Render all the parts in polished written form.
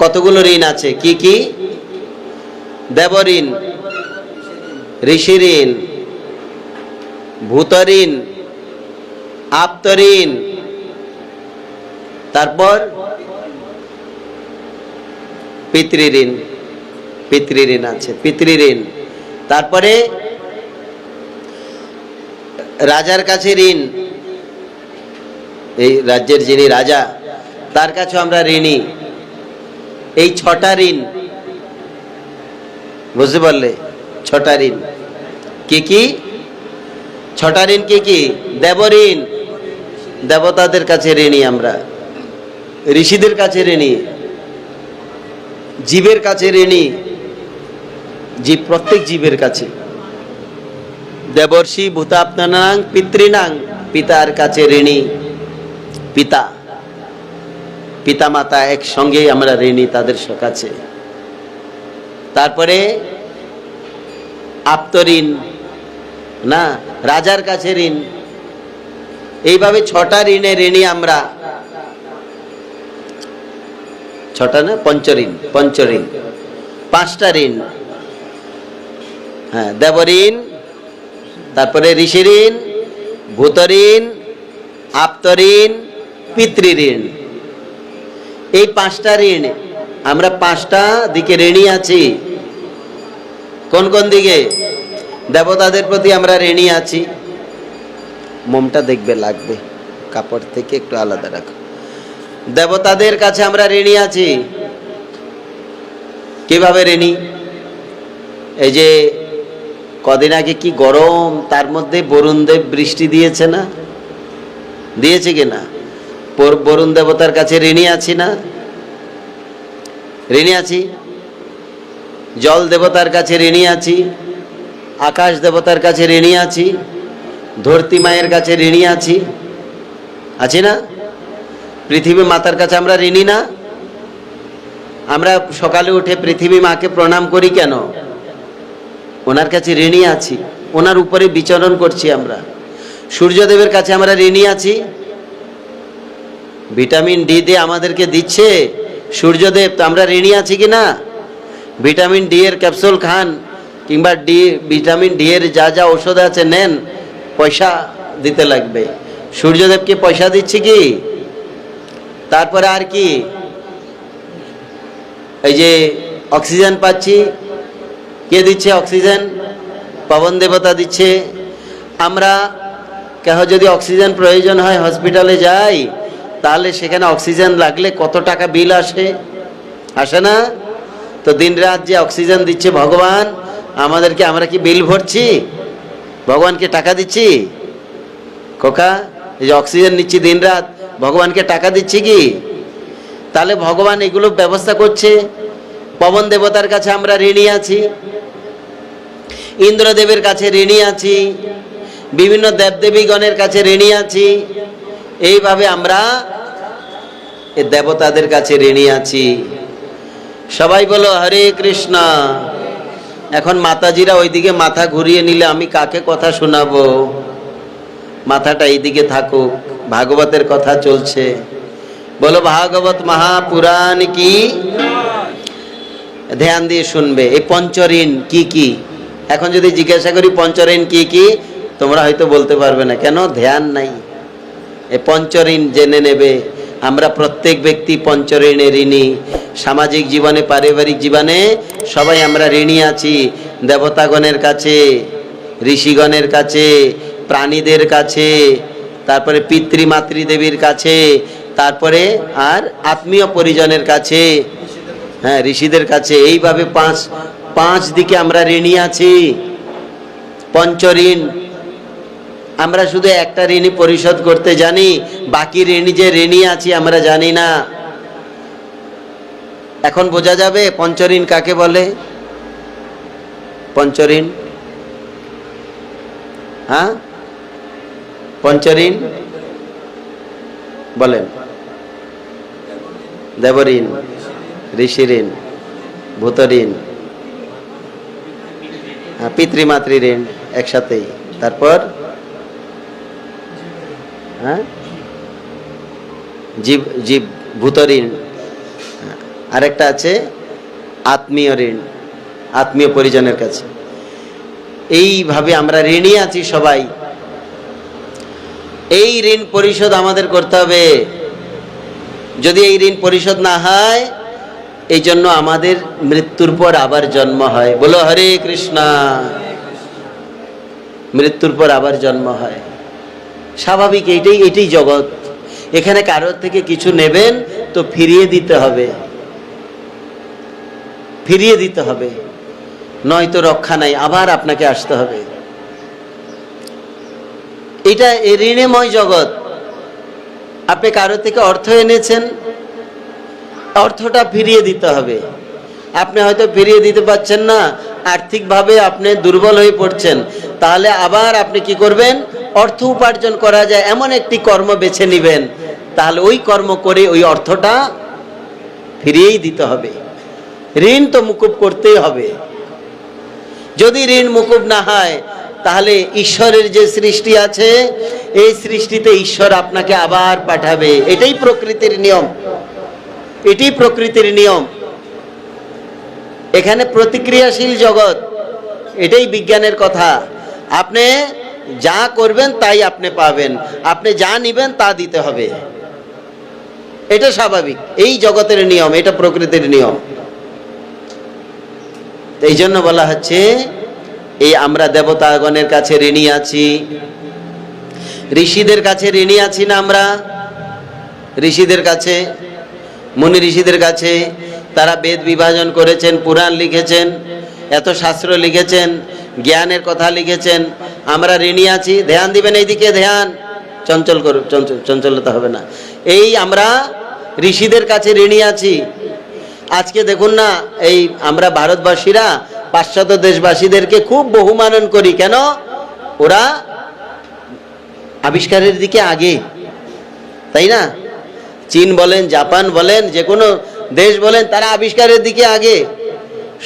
কতগুলো ঋণ আছে? কি কি? দেব ঋণ, ঋষি ঋণ, ভূত ঋণ, আপ্ত ঋণ, তারপর পিতৃঋণ। পিতৃঋণ আছে, পিতৃঋণ। তারপরে রাজার কাছে ঋণ, এই রাজ্যের যিনি রাজা তার কাছে আমরা ঋণী। এই 6টা ঋণ, বুঝতে পারলে? 6টা ঋণ কি কি? 6টা ঋণ কি কি? দেব ঋণ, দেবতাদের কাছে ঋণী আমরা, ঋষিদের কাছে ঋণী, জীবের কাছে ঋণী, জীব, প্রত্যেক জীবের কাছে। দেবর্ষি ভূতাপ্তনাং পিতৃনাং, পিতার কাছে ঋণী। পিতা, পিতা মাতা একসঙ্গে আমরা ঋণী তাদের কাছে। তারপরে আপ্ত ঋণ, না, রাজার কাছে ঋণ। এইভাবে 6টা ঋণে ঋণী আমরা। 6টা না, পঞ্চঋণ, পঞ্চঋণ, 5টা ঋণ। হ্যাঁ, দেব ঋণ, তারপরে ঋষি ঋণ, ভূত ঋণ, আপ্ত ঋণ, পিতৃঋণ। এই 5টা ঋণ, আমরা 5টা দিকে ঋণী আছি। কোন কোন দিকে? দেবতাদের প্রতি আমরা ঋণী আছি। মোমটা দেখবে লাগবে, কাপড় থেকে একটু আলাদা রাখো। দেবতাদের কাছে আমরা ঋণী আছি। কিভাবে ঋণী? এই যে কদিন আগে কি গরম, তার মধ্যে বরুণ দেব বৃষ্টি দিয়েছে না? দিয়েছে কিনা? বরুণ দেবতার কাছে ঋণী আছি না? ঋণী আছি। জল দেবতার কাছে ঋণী আছি, আকাশ দেবতার কাছে ঋণী আছি, ধরতী মায়ের কাছে ঋণী আছি, আছি না? পৃথিবী মাতার কাছে আমরা ঋণী না? আমরা সকালে উঠে পৃথিবী মাকে প্রণাম করি কেন? ওনার কাছে ঋণী আছি, ওনার উপরে বিচরণ করছি আমরা। সূর্যদেবের কাছে আমরা ঋণী আছি। ভিটামিন ডি দিয়ে আমাদেরকে দিচ্ছে সূর্যদেব, তো আমরা ঋণী আছি কি না? ভিটামিন ডি এর ক্যাপসুল খান, কিংবা ভিটামিন ডি এর যা যা ওষুধ আছে নেন, পয়সা দিতে লাগবে। সূর্যদেবকে পয়সা দিচ্ছি কি? তারপরে আর কি? এই যে অক্সিজেন পাচ্ছি, কে দিচ্ছে অক্সিজেন? পবন দেবতা দিচ্ছে। আমরা কেহ যদি অক্সিজেন প্রয়োজন হয় হসপিটালে যাই, তাহলে সেখানে অক্সিজেন লাগলে কত টাকা বিল আসে? আসে না? তো দিন রাত যে অক্সিজেন দিচ্ছে ভগবান আমাদেরকে, আমরা কি বিল ভরছি? ভগবানকে টাকা দিচ্ছি? খোকা, এই যে অক্সিজেন নিচ্ছি দিন রাত, ভগবানকে টাকা দিচ্ছি কি? তাহলে ভগবান এগুলো ব্যবস্থা করছে। পবন দেবতার কাছে আমরা ঋণী আছি, ইন্দ্রদেবের কাছে ঋণী আছি, বিভিন্ন দেবদেবীগণের কাছে ঋণী আছি। এইভাবে আমরা এই দেবতাদের কাছে ঋণী আছি। সবাই বলো হরে কৃষ্ণ। এখন মাতাজিরা ওইদিকে মাথা ঘুরিয়ে নিলে আমি কাকে কথা শোনাবো? মাথাটা এইদিকে থাকুক, ভাগবতের কথা চলছে। বলো ভাগবত মহাপুরাণ কি। ধ্যান দিয়ে শুনবে। এই পঞ্চঋণ কি কি? এখন যদি জিজ্ঞাসা করি পঞ্চঋণ কি কি, তোমরা হয়তো বলতে পারবে না। কেন? ধ্যান নাই। এই পঞ্চঋণ জেনে নেবে। আমরা প্রত্যেক ব্যক্তি পঞ্চঋণে ঋণী। সামাজিক জীবনে, পারিবারিক জীবনে সবাই আমরা ঋণী আছি। দেবতাগণের কাছে, ঋষিগণের কাছে, প্রাণীদের কাছে, তারপরে পিতৃমাতৃদেবীর কাছে, তারপরে আর আত্মীয় পরিজনের কাছে, হ্যাঁ, ঋষিদের কাছে। এইভাবে পাঁচ দিকে আমরা ঋণী আছি। পঞ্চঋণ। আমরা শুধু একটা ঋণই পরিশোধ করতে জানি, বাকি ঋণী যে ঋণী আছি আমরা জানি না। এখন বোঝা যাবে পঞ্চঋণ কাকে বলে। পঞ্চঋণ, হ্যাঁ, পঞ্চঋণ বলেন। দেবঋণ, ঋষি ঋণ, ভূত ঋণ, পিতৃমাতৃ ঋণ একসাথেই। তারপর জীব ভূত ঋণ, আরেকটা আছে আত্মীয় ঋণ, আত্মীয় পরিজনের কাছে। এইভাবে আমরা ঋণী আছি সবাই। এই ঋণ পরিশোধ আমাদের করতে হবে। যদি এই ঋণ পরিশোধ না হয়, এই জন্য আমাদের মৃত্যুর পর আবার জন্ম হয়। বলো হরে কৃষ্ণা। মৃত্যুর পর আবার জন্ম হয়, স্বাভাবিক। এইটাই জগৎ। এখানে কারোর থেকে কিছু নেবেন তো ফিরিয়ে দিতে হবে, ফিরিয়ে দিতে হবে, নয়তো রক্ষা নাই, আবার আপনাকে আসতে হবে। এটা ঋণেময় জগৎ। আপনি কারো থেকে অর্থ এনেছেন, অর্থটা ফিরিয়ে দিতে হবে। আপনি হয়তো ফিরিয়ে দিতে পারছেন না, আর্থিকভাবে আপনি দুর্বল হয়ে পড়ছেন, তাহলে আবার আপনি কি করবেন? অর্থ উপার্জন করা যায় এমন একটি কর্ম বেছে নেবেন, তাহলে ওই কর্ম করে ওই অর্থটা ফিরিয়েই দিতে হবে। ঋণ তো মুকুব করতেই হবে। যদি ঋণ মুকুব না হয়, তাহলে ঈশ্বরের যে সৃষ্টি আছে, এই সৃষ্টিতে ঈশ্বর আপনাকে আবার পাঠাবে। এটাই প্রকৃতির নিয়ম, এটাই প্রকৃতির নিয়ম। এখানে প্রতিক্রিয়াশীল জগৎ, এটাই বিজ্ঞানের কথা। আপনি যা করবেন তাই আপনি পাবেন, আপনি যা নিবেন তা দিতে হবে। এটা স্বাভাবিক, এই জগতের নিয়ম, এটা প্রকৃতির নিয়ম। এই জন্য বলা হচ্ছে, এই আমরা দেবতাগণের কাছে ঋণী আছি, ঋষিদের কাছে ঋণী আছি না আমরা? ঋষিদের কাছে, মুনি ঋষিদের কাছে, তারা বেদ বিভাজন করেছেন, পুরাণ লিখেছেন, এত শাস্ত্র লিখেছেন, জ্ঞানের কথা লিখেছেন। আমরা ঋণী আছি। ধ্যান দিবেন এইদিকে, ধ্যান। চঞ্চল করুন, চঞ্চলতা হবে না। এই আমরা ঋষিদের কাছে ঋণী আছি। আজকে দেখুন না, এই আমরা ভারতবাসীরা পাশ্চাত্য দেশবাসীদেরকে খুব বহুমানন করি। কেন? ওরা আবিষ্কারের দিকে আগে, তাই না? চীন বলেন, জাপান বলেন, যে কোনো দেশ বলেন, তারা আবিষ্কারের দিকে আগে।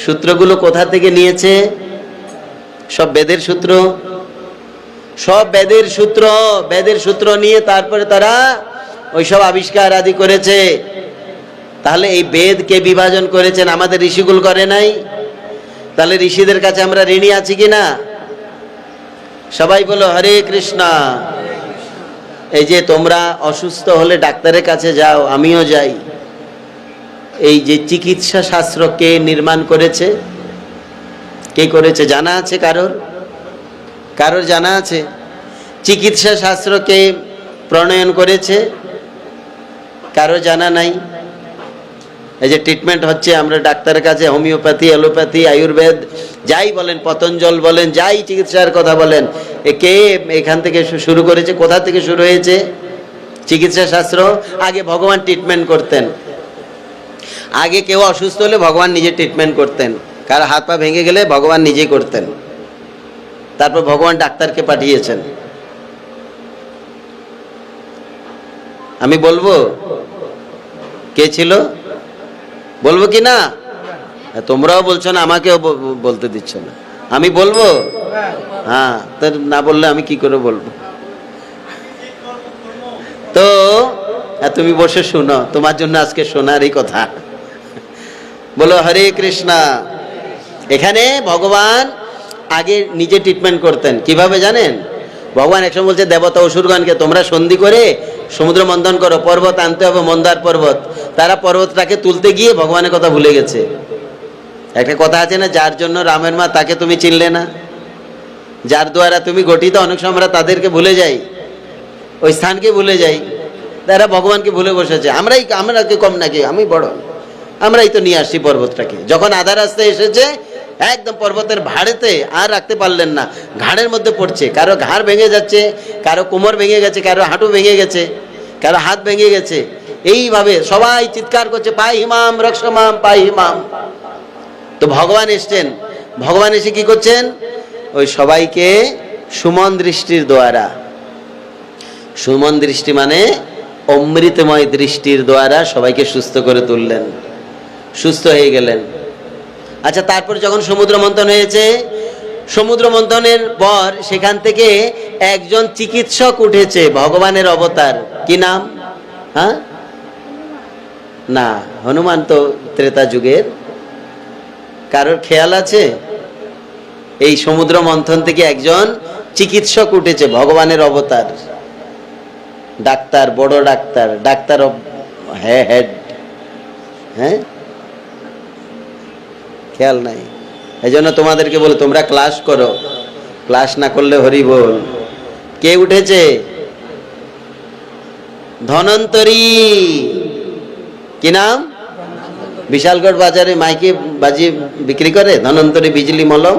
সূত্রগুলো কোথা থেকে নিয়েছে? সব বেদের সূত্র, সব বেদের সূত্র। বেদের সূত্র নিয়ে তারপরে তারা ওইসব আবিষ্কার আদি করেছে। তাহলে এই বেদ কে বিভাজন করেছেন? আমাদের ঋষিকুল করে নাই? তাহলে ঋষিদের কাছে আমরা ঋণী আছি কিনা? সবাই বলো হরে কৃষ্ণা। এই যে তোমরা অসুস্থ হলে ডাক্তারের কাছে যাও, আমিও যাই। এই যে চিকিৎসা শাস্ত্র কে নির্মাণ করেছে? কে করেছে জানা আছে কারোর? কারোর জানা আছে? চিকিৎসা শাস্ত্র কে প্রণয়ন করেছে? কারো জানা নাই? এই যে ট্রিটমেন্ট হচ্ছে, আমরা ডাক্তারের কাছে হোমিওপ্যাথি, অ্যালোপ্যাথি, আয়ুর্বেদ যাই বলেন, পতঞ্জল বলেন, যাই চিকিৎসার কথা বলেন, কে এখান থেকে শুরু করেছে? কোথা থেকে শুরু হয়েছে চিকিৎসা শাস্ত্র? আগে ভগবান ট্রিটমেন্ট করতেন। আগে কেউ অসুস্থ হলে ভগবান নিজে ট্রিটমেন্ট করতেন। কারো হাত পা ভেঙে গেলে ভগবান নিজেই করতেন। তারপর ভগবান ডাক্তারকে পাঠিয়েছেন। আমি বলবো কে ছিল? বলবো কি না? তোমরাও বলছো না, আমাকেও বলতে দিচ্ছ না। আমি বলবো? হ্যাঁ, তো না বললে আমি কি করে বলবো? তো তুমি বসে শুনো, তোমার জন্য আজকে শোনারই কথা। বলো হরে কৃষ্ণা। এখানে ভগবান আগে নিজে ট্রিটমেন্ট করতেন। কিভাবে জানেন? ভগবান একসময় বলছে দেবতা অসুরগণকে, তোমরা সন্ধি করে সমুদ্র মন্থন করো, পর্বত আনতে হবে, মন্দার পর্বত। তারা পর্বতটাকে তুলতে গিয়ে ভগবানের কথা ভুলে গেছে। একটা কথা আছে না, যার জন্য রামের মা তাকে তুমি চিনলে না, যার দ্বারা তুমি গঠিত। অনেক সময় আমরা তাদেরকে ভুলে যাই, ওই স্থানকে ভুলে যাই। তারা ভগবানকে ভুলে বসেছে। আমরা কি কম নাকি? আমি বড়, আমরাই তো নিয়ে আসছি পর্বতটাকে। যখন আধা রাস্তায় এসেছে, একদম পর্বতের ভাড়েতে আর রাখতে পারলেন না, ঘাড়ের মধ্যে পড়ছে। কারো ঘাড় ভেঙে যাচ্ছে, কারো কোমর ভেঙে গেছে, কারো হাঁটু ভেঙে গেছে, কারো হাত ভেঙে গেছে। এইভাবে সবাই চিৎকার করছে, পাই হিমাম রক্ষমাম, পাই হিমাম। তো ভগবান এসছেন। ভগবান এসে কি করছেন? ওই সবাইকে সুমন দৃষ্টির দ্বারা, সুমন দৃষ্টি মানে অমৃতময় দৃষ্টির দ্বারা সবাইকে সুস্থ করে তুললেন, সুস্থ হয়ে গেলেন। আচ্ছা, তারপর যখন সমুদ্র মন্থন হয়েছে, সমুদ্র মন্থনের পর সেখান থেকে একজন চিকিৎসক উঠেছে, ভগবানের অবতার। কি নাম? হ্যাঁ, না, হনুমান তো ত্রেতা যুগের। কারোর খেয়াল আছে? এই সমুদ্র মন্থন থেকে একজন চিকিৎসক উঠেছে, ভগবানের অবতার, ডাক্তার, বড় ডাক্তার, ডাক্তার অফ হেড। হ্যাঁ, খেয়াল নাই। এই জন্য তোমাদেরকে বলে তোমরা ক্লাস করো, ক্লাস না করলে হরি বল। কে উঠেছে? ধনন্তরী। কি নাম? বিশালগড় বাজারে মাইকে বাজিয়ে বিক্রি করে ধনন্তরী বিজলি মলম,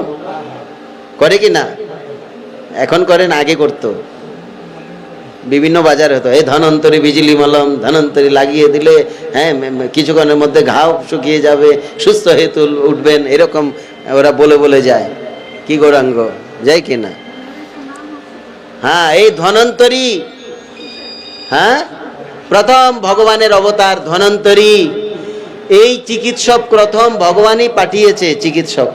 করে কি না? এখন করে না, আগে করতো। বিভিন্ন বাজার হতো, এই ধনন্তরী বিজলি মলম, ধনন্তরী লাগিয়ে দিলে হ্যাঁ কিছুক্ষণের মধ্যে ঘাও শুকিয়ে যাবে, সুস্থ হয়ে উঠবেন, এরকম ওরা বলে বলে যায়। কি গৌরাঙ্গ, যায় কি না? হ্যাঁ, এই ধনন্তরী, হ্যাঁ, প্রথম ভগবানের অবতার ধনন্তরী। এই চিকিৎসক প্রথম ভগবানই পাঠিয়েছে, চিকিৎসক।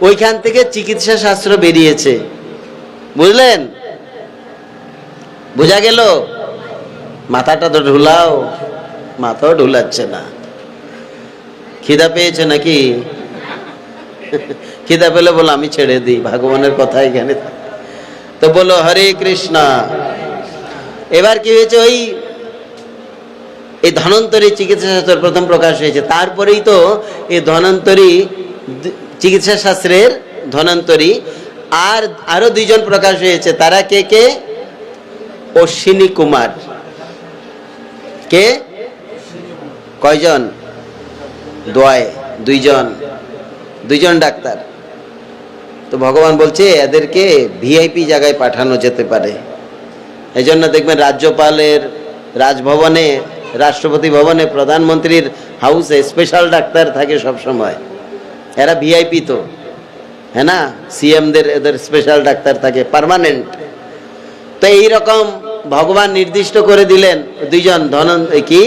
ওইখান থেকে চিকিৎসা শাস্ত্র বেরিয়েছে, বুঝলেন? বোঝা গেল? মাথাটা তো ঢুলাও, মাথাও ঢুলাচ্ছে না। খিদা পেয়েছে নাকি? খিদা পেলে বলো আমি ছেড়ে দিই, ভগবানের কথা এখানে। তো বলো হরে কৃষ্ণ। এবার কি হয়েছে? ওই এই ধনন্তরী চিকিৎসা শাস্ত্র প্রথম প্রকাশ হয়েছে। তারপরেই তো এই ধনন্তরী চিকিৎসা শাস্ত্রের ধনন্তরী আর আরো দুইজন প্রকাশ হয়েছে। তারা কে কে? অশ্বিনী কুমার। কে? কয়জন? দুইজন ডাক্তার। তো ভগবান বলছে এদেরকে ভিআইপি জায়গায় পাঠানো যেতে পারে। এই জন্য দেখবেন রাজ্যপালের রাজভবনে, রাষ্ট্রপতি ভবনে, প্রধানমন্ত্রীর হাউসে স্পেশাল ডাক্তার থাকে সব সময়। এরা ভিআইপি তো, হ্যাঁ না? সিএমদের এদের স্পেশাল ডাক্তার থাকে পার্মানেন্ট। তো এইরকম ভগবান নির্দিষ্ট করে দিলেন দুইজন, কি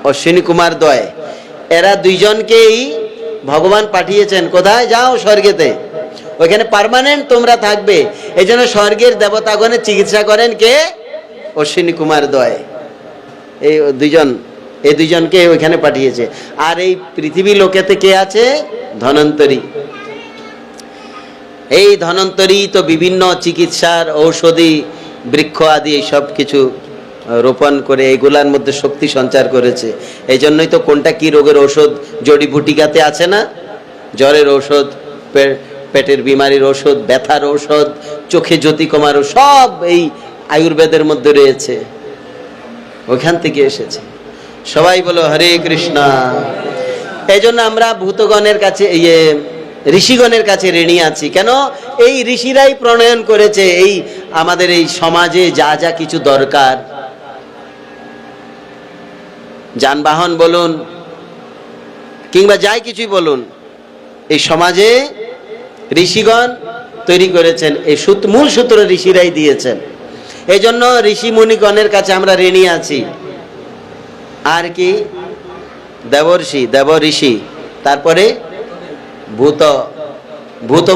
অশ্বিনী কুমার দ্বয়, এরা দুইজনকেই ভগবান পাঠিয়েছেন। কোথায়? যাও স্বর্গেতে, ওইখানে পার্মানেন্ট তোমরা থাকবে। এই জন্য স্বর্গের দেবতাগণের চিকিৎসা করেন কে? অশ্বিনী কুমার দ্বয়। এই দুইজনকে ওইখানে পাঠিয়েছে। আর এই পৃথিবী লোকেতে কে আছে? ধনন্তরী। এই ধনন্তরী তো বিভিন্ন চিকিৎসার ঔষধি বৃক্ষ আদি সব কিছু রোপণ করে এগুলার মধ্যে শক্তি সঞ্চার করেছে। এই জন্যই তো কোনটা কি রোগের ঔষধ জড়িবুটিকাতে আছে না? জ্বরের ঔষধ, পেটের বিমারির ঔষধ, ব্যথার ঔষধ, চোখে জ্যোতি কমার, সব এই আয়ুর্বেদের মধ্যে রয়েছে, ওখান থেকে এসেছে। সবাই বলো হরে কৃষ্ণ। এই জন্য আমরা ভূতগণের কাছে, ঋষিগণের কাছে ঋণী আছি। কেন? এই ঋষিরাই প্রণয়ন করেছে এই আমাদের এই সমাজে যা যা কিছু দরকার, যানবাহন বলুন কিংবা যাই কিছুই বলুন, এই সমাজে ঋষিগণ তৈরি করেছেন। এই মূল সূত্র ঋষিরাই দিয়েছেন। এই জন্য ঋষি মুনিগণের কাছে আমরা ঋণী আছি। আর কি? দেবর্ষি, দেব ঋষি, তারপরে ভূত। ভূত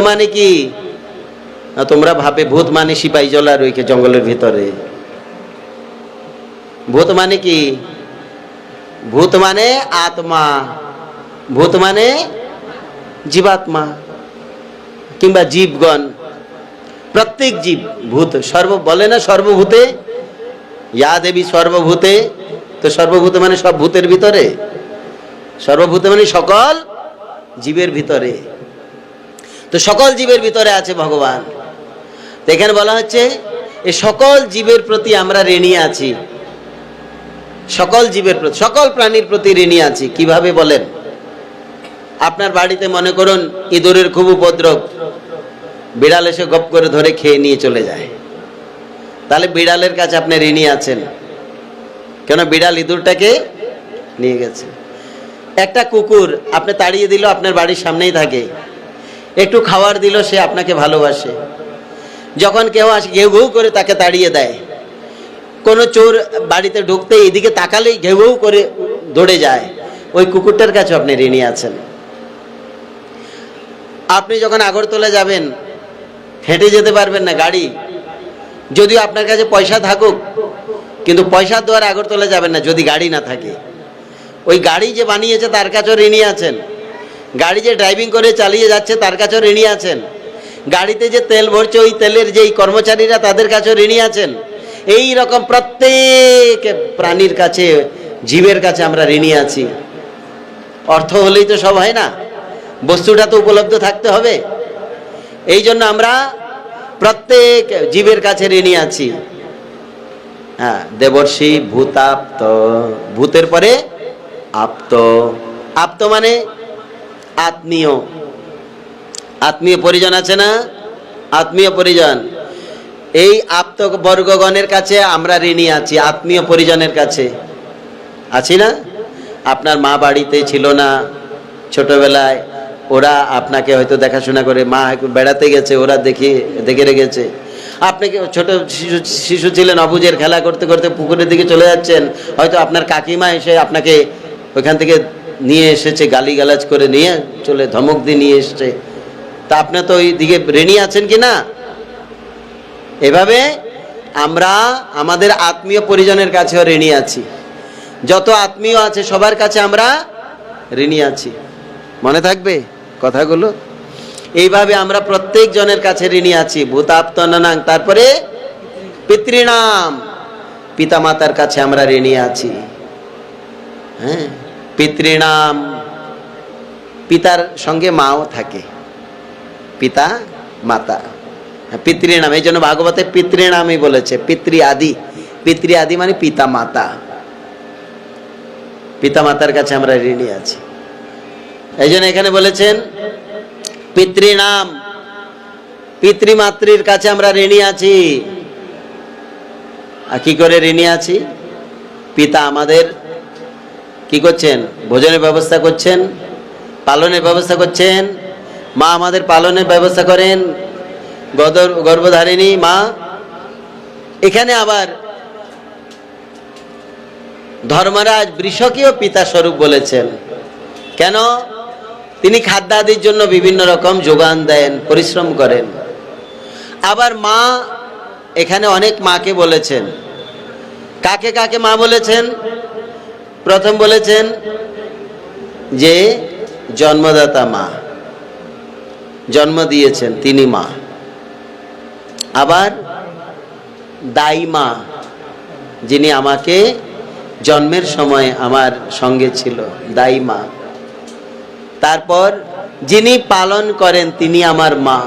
মানে কি? তোমরা ভাবে ভূত মানে সিপাহী জলার ওই জঙ্গলের ভিতরে। ভূত মানে কি? ভূত মানে আত্মা, ভূত মানে জীবাত্মা কিংবা জীবগণ, প্রত্যেক জীব ভূত। বলে না সর্বভূতে ইয়া দেবী সর্বভূতে। তো সর্বভূত মানে সব ভূতের ভিতরে, সর্বভূত মানে সকল জীবের ভিতরে। তো সকল জীবের ভিতরে আছে ভগবান। তো এখানে বলা হচ্ছে এই সকল জীবের প্রতি আমরা ঋণী আছি। সকল জীবের প্রতি, সকল প্রাণীর প্রতি ঋণী আছি। কিভাবে বলেন? আপনার বাড়িতে মনে করুন ইঁদুরের খুব উপদ্রব, বিড়াল এসে গপ করে ধরে খেয়ে নিয়ে চলে যায়, তাহলে বিড়ালের কাছে আপনি ঋণী আছেন। কেন? বিড়াল ইঁদুরটাকে নিয়ে গেছে। একটা কুকুর আপনি তাড়িয়ে দিল, আপনার বাড়ির সামনেই থাকে, একটু খাবার দিল, সে আপনাকে ভালোবাসে। যখন কেউ আসে ঘেউ ঘেউ করে তাকে তাড়িয়ে দেয়। কোনো চোর বাড়িতে ঢুকতে এদিকে তাকালেই ঘেউ ঘেউ করে দৌড়ে যায়, ওই কুকুরটার কাছে আপনি ঋণী আছেন। আপনি যখন আগরতলা যাবেন হেঁটে যেতে পারবেন না, গাড়ি যদিও আপনার কাছে পয়সা থাকুক, কিন্তু পয়সার দ্বারা আগরতলা যাবেন না যদি গাড়ি না থাকে। ওই গাড়ি যে বানিয়েছে তার কাছেও ঋণী আছেন, গাড়ি যে ড্রাইভিং করে চালিয়ে যাচ্ছে তার কাছেও ঋণী আছেন, গাড়িতে যে তেল ভরছে ওই তেলের যেই কর্মচারীরা তাদের কাছেও ঋণী আছেন। এই রকম প্রত্যেক প্রাণীর কাছে, জীবের কাছে আমরা ঋণী আছি। অর্থ হলেই তো সব হয় না, বস্তুটা তো উপলব্ধ থাকতে হবে। এই জন্য আমরা প্রত্যেক জীবের কাছে ঋণী আছি। হ্যাঁ, দেবর্ষি ভূতাপ্ত, ভূতের পরে আপ্ত। আপ্ত মানে আত্মীয়, আত্মীয় পরিজন আছে না, আত্মীয় পরিজন। এই আপ্ত বর্গগণের কাছে আমরা ঋণী আছি, আত্মীয় পরিজনের কাছে আছি না। আপনার মা বাড়িতে ছিল না ছোটবেলায়, ওরা আপনাকে হয়তো দেখাশোনা করে, মা বেড়াতে গেছে ওরা দেখে রেখেছে। আপনাকে ছোট শিশু ছিলেন, অবুঝের খেলা করতে করতে পুকুরের দিকে চলে যাচ্ছেন, হয়তো আপনার কাকিমা এসে আপনাকে ওইখান থেকে নিয়ে এসেছে, গালিগালাজ করে নিয়ে চলে, ধমক দিয়ে নিয়ে এসছে। তা আপনি তো ওই দিকে ঋণী আছেন কি না? এভাবে আমরা আমাদের আত্মীয় পরিজনের কাছেও ঋণী আছি। যত আত্মীয় আছে সবার কাছে আমরা ঋণী আছি। মনে থাকবে কথাগুলো? এইভাবে আমরা প্রত্যেক জনের কাছে ঋণী আছি। ভূতাপ্তনাং, তারপরে পিতৃনাম, পিতা মাতার কাছে আমরা ঋণী আছি। হ্যাঁ, পিতৃনাম, পিতার সঙ্গে মাও থাকে, পিতা মাতা, পিতৃনাম। এই জন্য ভাগবতে পিতৃনামই বলেছে, পিতৃ আদি। পিতৃ আদি মানে পিতা মাতা, পিতা মাতার কাছে আমরা ঋণী আছি। এই জন্য এখানে বলেছেন পিতৃনাম, পিতৃমাতৃর কাছে আমরা ঋণী আছি। আর কি করে ঋণী আছি? পিতা আমাদের কি করছেন? ভোজনের ব্যবস্থা করছেন, পালনের ব্যবস্থা করছেন। মা আমাদের পালনের ব্যবস্থা করেন, গর্ভধারিণী মা। এখানে আবার ধর্মরাজ বৃষকেও পিতা স্বরূপ বলেছেন। কেন? তিনি খাদ্যাদির জন্য বিভিন্ন রকম যোগান দেন, পরিশ্রম করেন। আবার মা, এখানে অনেক মাকে বলেছেন। কাকে কাকে মা বলেছেন? প্রথম বলেছেন যে জন্মদাতা মা, জন্ম দিয়েছেন তিনি মা। আবার দাই মা, যিনি আমাকে জন্মের সময় আমার সঙ্গে ছিল, দাই মা। তারপর যিনি পালন করেন তিনি আমার মা।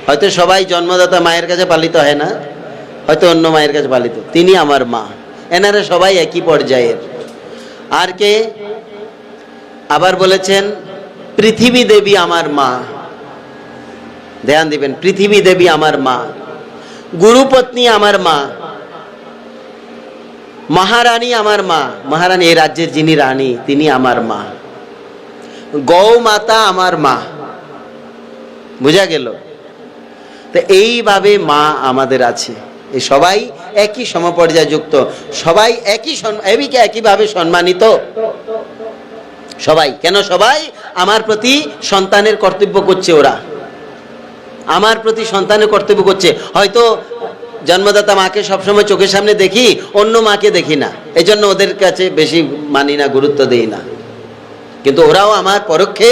হয়তো সবাই জন্মদাতা মায়ের কাছে পালিত হয় না, হয়তো অন্য মায়ের কাছে পালিত, তিনি আমার মা। এনারা সবাই একই পর্যায়ের। আর কে? আবার বলেছেন পৃথিবী দেবী আমার মা। ধ্যান দিবেন, পৃথিবী দেবী আমার মা, গুরুপত্নী আমার মা, মহারানী আমার মা। মহারানী, এই রাজ্যের যিনি রানী তিনি আমার মা। গৌ মাতা আমার মা। বুঝা গেল? তো এইভাবে মা আমাদের আছে। এই সবাই একই সমপর্যায় যুক্ত, সবাই একইভাবে সম্মানিত। সবাই কেন? সবাই আমার প্রতি সন্তানের কর্তব্য করছে। ওরা আমার প্রতি সন্তানের কর্তব্য করছে। হয়তো জন্মদাতা মাকে সবসময় চোখের সামনে দেখি, অন্য মাকে দেখি না, এই জন্য ওদের কাছে বেশি মানি না, গুরুত্ব দিই না। কিন্তু ওরাও আমার পরোক্ষে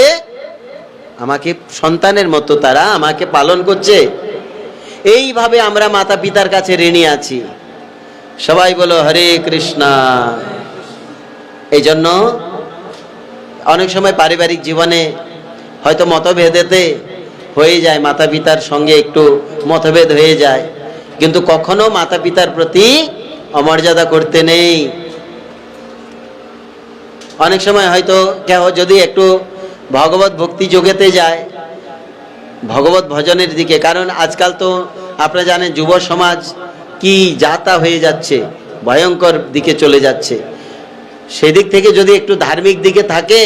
আমাকে সন্তানের মতো তারা আমাকে পালন করছে। এইভাবে আমরা মাতা পিতার কাছে ঋণী আছি। সবাই বলো হরে কৃষ্ণা। এই জন্য অনেক সময় পারিবারিক জীবনে হয়তো মতভেদেতে হয়ে যায়, মাতা পিতার সঙ্গে একটু মতভেদ হয়ে যায়, কিন্তু কখনো মাতা পিতার প্রতি অমর্যাদা করতে নেই। অনেক সময় হয়তো কেউ যদি একটু ভগবত ভক্তি যোগেতে যায়, ভগবত ভজনের দিকে, কারণ আজকাল তো আপনারা জানেন যুব সমাজ কি যাতা হয়ে যাচ্ছে, ভয়ঙ্কর দিকে চলে যাচ্ছে। সেদিক থেকে যদি একটু ধার্মিক দিকে থাকে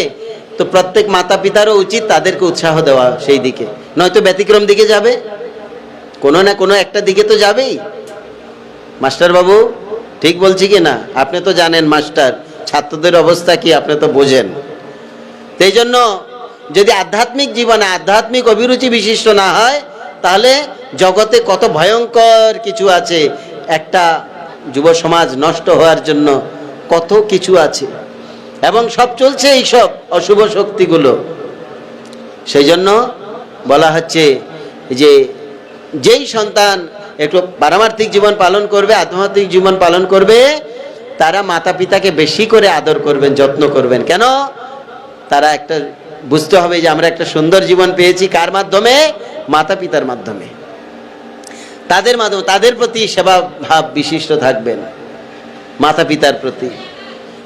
তো প্রত্যেক মাতা পিতারও উচিত তাদেরকে উৎসাহ দেওয়া সেই দিকে, নয়তো ব্যতিক্রম দিকে যাবে, কোনো না কোনো একটা দিকে তো যাবেই। মাস্টার বাবু ঠিক বলছি কি না? আপনি তো জানেন মাস্টার, ছাত্রদের অবস্থা কি আপনি তো বোঝেন। সেই জন্য যদি আধ্যাত্মিক জীবনে আধ্যাত্মিক অভিরুচি বিশিষ্ট না হয়, তাহলে জগতে কত ভয়ঙ্কর কিছু আছে। একটা যুব সমাজ নষ্ট হওয়ার জন্য কত কিছু আছে, এবং সব চলছে এইসব অশুভ শক্তিগুলো। সেই জন্য বলা হচ্ছে যে যেই সন্তান একটু পারমার্থিক জীবন পালন করবে, আধ্যাত্মিক জীবন পালন করবে, তারা মাতা পিতাকে বেশি করে আদর করবেন, যত্ন করবেন। কেন? তারা একটা বুঝতে হবে যে আমরা একটা সুন্দর জীবন পেয়েছি কার মাধ্যমে? মাতা পিতার মাধ্যমে। তাদের মাধ্যমে তাদের প্রতি সেবা ভাব বিশিষ্ট থাকবেন মাতা পিতার প্রতি,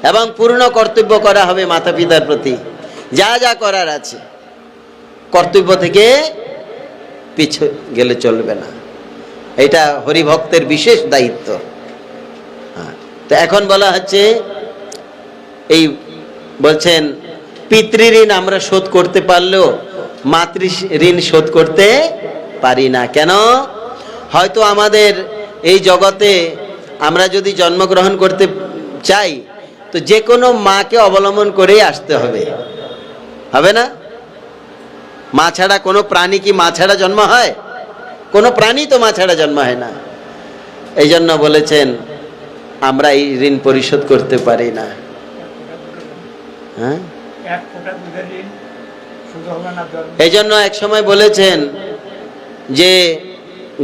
এবং পূর্ণ কর্তব্য করা হবে মাতা পিতার প্রতি। যা যা করার আছে কর্তব্য থেকে পিছু গেলে চলবে না। এটা হরিভক্তের বিশেষ দায়িত্ব। তো এখন বলা হচ্ছে, এই বলছেন পিতৃঋণ আমরা শোধ করতে পারলেও মাতৃ ঋণ শোধ করতে পারি না। কেন? হয়তো আমাদের এই জগতে আমরা যদি জন্মগ্রহণ করতে চাই তো যে কোনো মাকে অবলম্বন করেই আসতে হবে, হবে না? মা ছাড়া কোনো প্রাণী কি মা ছাড়া জন্ম হয়? কোনো প্রাণী তো মা ছাড়া জন্ম হয় না। এই জন্য বলেছেন আমরা এই ঋণ পরিশোধ করতে পারি না। হ্যাঁ, এই জন্য এক সময় বলেছেন যে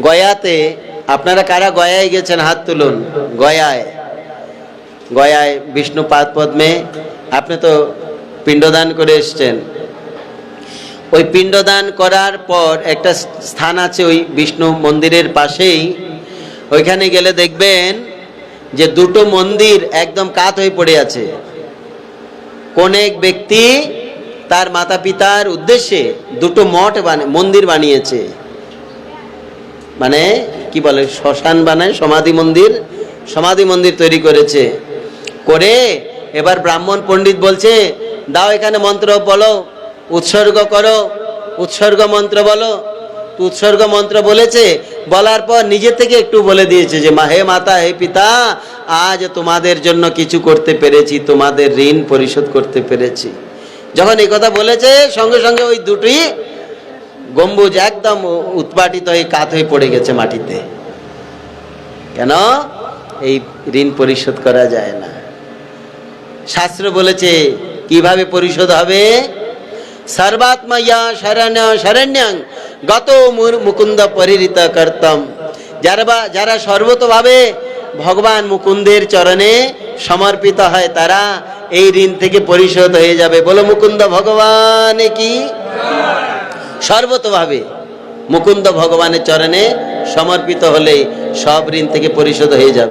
গয়াতে, আপনারা কারা গয়ায় গেছেন হাত তুলুন। গয়ায় বিষ্ণু পাদ পদ্মে আপনি তো পিণ্ডদান করে এসছেন। ওই পিণ্ডদান করার পর একটা স্থান আছে ওই বিষ্ণু মন্দিরের পাশেই, ওইখানে গেলে দেখবেন যে দুটো মন্দির একদম কাত হয়ে পড়ে আছে। কোন এক ব্যক্তি তার মাতা পিতার উদ্দেশ্যে দুটো মন্দির বানিয়েছে, মানে কি বলে শ্মশান বানায়, সমাধি মন্দির তৈরি করেছে। করে এবার ব্রাহ্মণ পণ্ডিত বলছে দাও এখানে মন্ত্র বলো, উৎসর্গ করো, উৎসর্গ মন্ত্র বলো। উৎসর্গ মন্ত্র বলেছে, বলার পর নিজে থেকে একটু বলে দিয়েছে যে হে মাতা, হে পিতা, আজ তোমাদের জন্য কিছু করতে পেরেছি, তোমাদের ঋণ পরিশোধ করতে পেরেছি। যখন এই কথা বলেছে সঙ্গে সঙ্গে ওই দুটি গম্বুজ একদম উৎপাটিত হয়ে কাত হয়ে পড়ে গেছে মাটিতে। কেন? এই ঋণ পরিশোধ করা যায় না। শাস্ত্র বলেছে কিভাবে পরিশোধ হবে? সর্বাত্ময়া শরণ্যং গত মুকুন্দ পরিহৃত কর্তম। যারা সর্বতভাবে ভগবান মুকুন্দের চরণে সমর্পিত হয় তারা এই ঋণ থেকে পরিশোধ হয়ে যাবে। বলো মুকুন্দ ভগবান কি? সর্বতভাবে মুকুন্দ ভগবানের চরণে সমর্পিত হলে সব ঋণ থেকে পরিশোধ হয়ে যাবে।